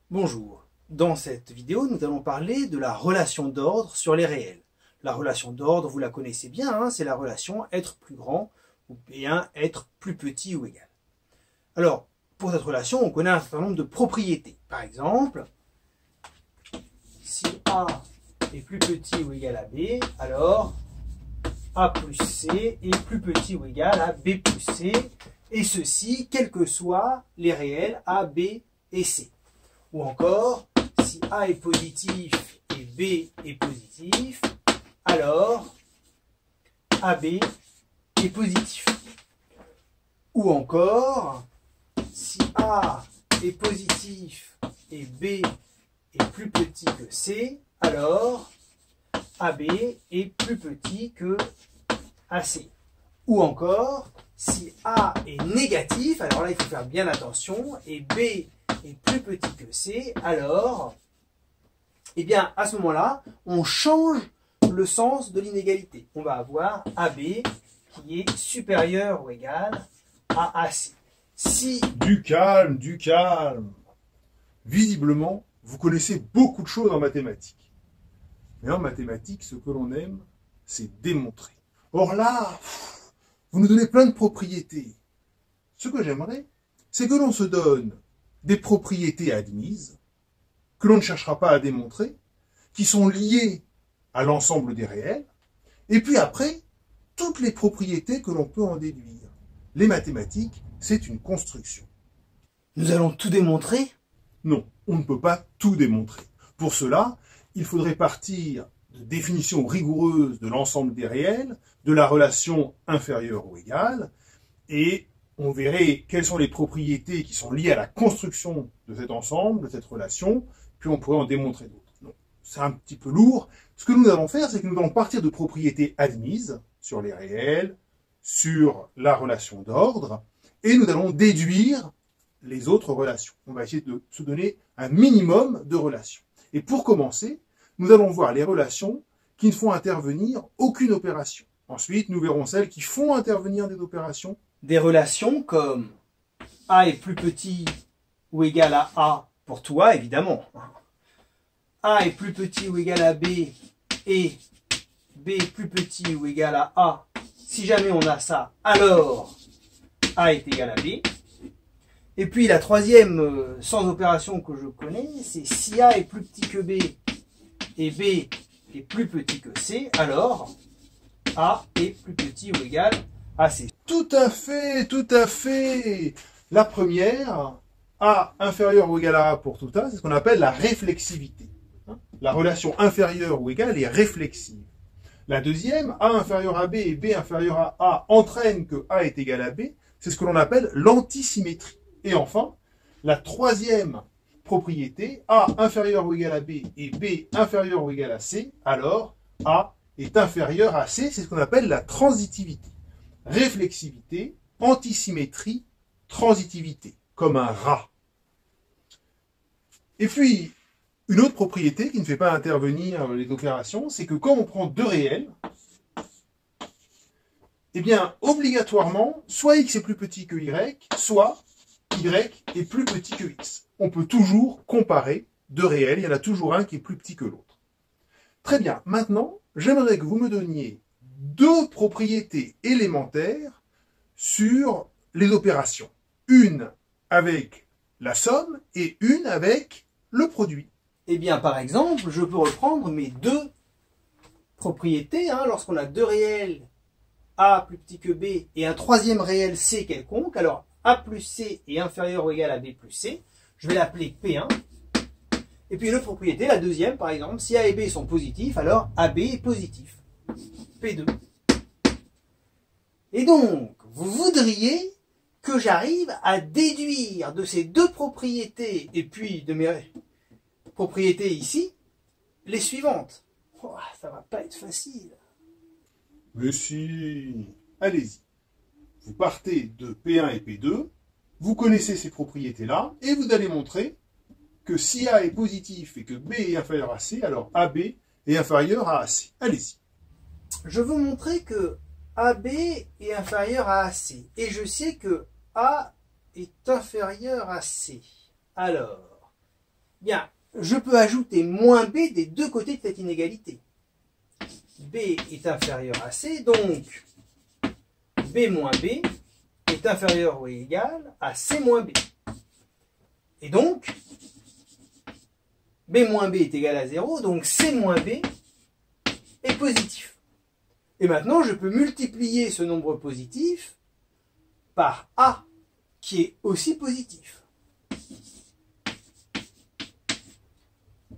Bonjour, dans cette vidéo nous allons parler de la relation d'ordre sur les réels. La relation d'ordre, vous la connaissez bien, hein, c'est la relation être plus grand ou bien être plus petit ou égal. Alors, pour cette relation, on connaît un certain nombre de propriétés. Par exemple, si A est plus petit ou égal à B, alors A plus C est plus petit ou égal à B plus C, et ceci, quels que soient les réels A, B et C. Ou encore, si A est positif et B est positif, alors AB est positif. Ou encore, si A est positif et B est plus petit que C, alors AB est plus petit que AC. Ou encore, si A est négatif, alors là il faut faire bien attention, et B est plus petit que C, alors, eh bien, à ce moment-là, on change le sens de l'inégalité. On va avoir AB qui est supérieur ou égal à AC. Si... Du calme, du calme. Visiblement, vous connaissez beaucoup de choses en mathématiques. Mais en mathématiques, ce que l'on aime, c'est démontrer. Or là, vous nous donnez plein de propriétés. Ce que j'aimerais, c'est que l'on se donne des propriétés admises, que l'on ne cherchera pas à démontrer, qui sont liées à l'ensemble des réels, et puis après, toutes les propriétés que l'on peut en déduire. Les mathématiques, c'est une construction. Nous allons tout démontrer? Non, on ne peut pas tout démontrer. Pour cela, il faudrait partir de définitions rigoureuses de l'ensemble des réels, de la relation inférieure ou égale, et on verrait quelles sont les propriétés qui sont liées à la construction de cet ensemble, de cette relation, puis on pourrait en démontrer d'autres. C'est un petit peu lourd. Ce que nous allons faire, c'est que nous allons partir de propriétés admises sur les réels, sur la relation d'ordre, et nous allons déduire les autres relations. On va essayer de se donner un minimum de relations. Et pour commencer, nous allons voir les relations qui ne font intervenir aucune opération. Ensuite, nous verrons celles qui font intervenir des opérations. Des relations comme A est plus petit ou égal à A pour tout A, évidemment. A est plus petit ou égal à B et B est plus petit ou égal à A. Si jamais on a ça, alors A est égal à B. Et puis la troisième sans opération que je connais, c'est si A est plus petit que B et B est plus petit que C, alors A est plus petit ou égal à C. Tout à fait, tout à fait. La première, A inférieur ou égal à A pour tout A, c'est ce qu'on appelle la réflexivité. La relation inférieure ou égale est réflexive. La deuxième, A inférieur à B et B inférieur à A entraîne que A est égal à B, c'est ce que l'on appelle l'antisymétrie. Et enfin, la troisième propriété, A inférieur ou égal à B et B inférieur ou égal à C, alors A est inférieur à C, c'est ce qu'on appelle la transitivité. Réflexivité, antisymétrie, transitivité, comme un rat. Et puis, une autre propriété qui ne fait pas intervenir les opérations, c'est que quand on prend deux réels, eh bien, obligatoirement, soit x est plus petit que y, soit y est plus petit que x. On peut toujours comparer deux réels, il y en a toujours un qui est plus petit que l'autre. Très bien, maintenant, j'aimerais que vous me donniez deux propriétés élémentaires sur les opérations. Une avec la somme et une avec le produit. Eh bien, par exemple, je peux reprendre mes deux propriétés. Lorsqu'on a deux réels A plus petit que B et un troisième réel C quelconque, alors A plus C est inférieur ou égal à B plus C. Je vais l'appeler P1. Et puis une autre propriété, la deuxième, par exemple, si A et B sont positifs, alors AB est positif. P2. Et donc, vous voudriez que j'arrive à déduire de ces deux propriétés et puis de mes propriétés ici, les suivantes. Oh, ça va pas être facile. Mais si, allez-y. Vous partez de P1 et P2, vous connaissez ces propriétés-là, et vous allez montrer que si A est positif et que B est inférieur à C, alors AB est inférieur à AC. Allez-y. Je veux montrer que AB est inférieur à AC, et je sais que A est inférieur à C. Alors, Bien, je peux ajouter moins B des deux côtés de cette inégalité. B est inférieur à C, donc B moins B est inférieur ou égal à C moins B. Et donc, B moins B est égal à 0, donc C moins B est positif. Et maintenant, je peux multiplier ce nombre positif par A, qui est aussi positif.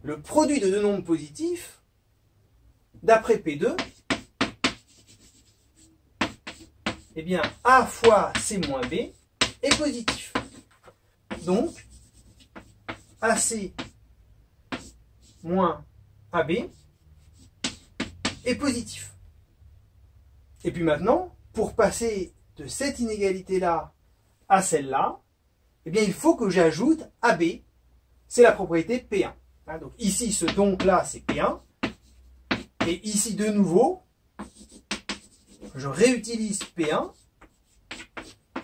Le produit de deux nombres positifs, d'après P2, eh bien, A fois C moins B est positif. Donc, AC moins AB est positif. Et puis maintenant, pour passer de cette inégalité-là à celle-là, eh bien, il faut que j'ajoute AB, c'est la propriété P1. Donc ici, ce donc-là, c'est P1. Et ici, de nouveau, je réutilise P1.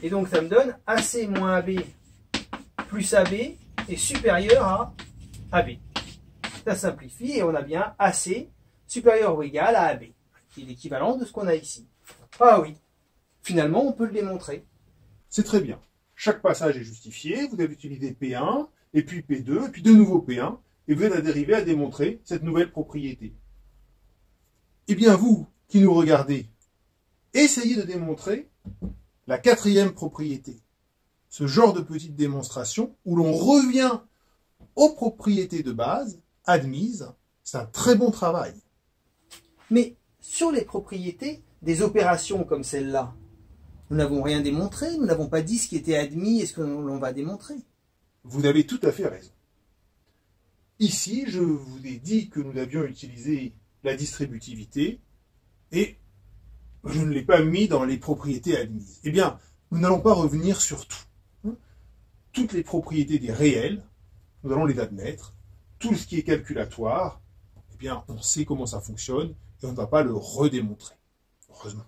Et donc, ça me donne AC moins AB plus AB est supérieur à AB. Ça simplifie et on a bien AC supérieur ou égal à AB, qui est l'équivalent de ce qu'on a ici. Ah oui, finalement, on peut le démontrer. C'est très bien. Chaque passage est justifié. Vous avez utilisé P1, et puis P2, et puis de nouveau P1, et vous êtes arrivé à démontrer cette nouvelle propriété. Eh bien, vous qui nous regardez, essayez de démontrer la quatrième propriété. Ce genre de petite démonstration où l'on revient aux propriétés de base admises, c'est un très bon travail. Mais sur les propriétés des opérations comme celle-là, nous n'avons rien démontré, nous n'avons pas dit ce qui était admis et ce que l'on va démontrer. Vous avez tout à fait raison. Ici, je vous ai dit que nous avions utilisé la distributivité et je ne l'ai pas mis dans les propriétés admises. Eh bien, nous n'allons pas revenir sur tout. Toutes les propriétés des réels, nous allons les admettre. Tout ce qui est calculatoire, eh bien, on sait comment ça fonctionne et on ne va pas le redémontrer. Heureusement.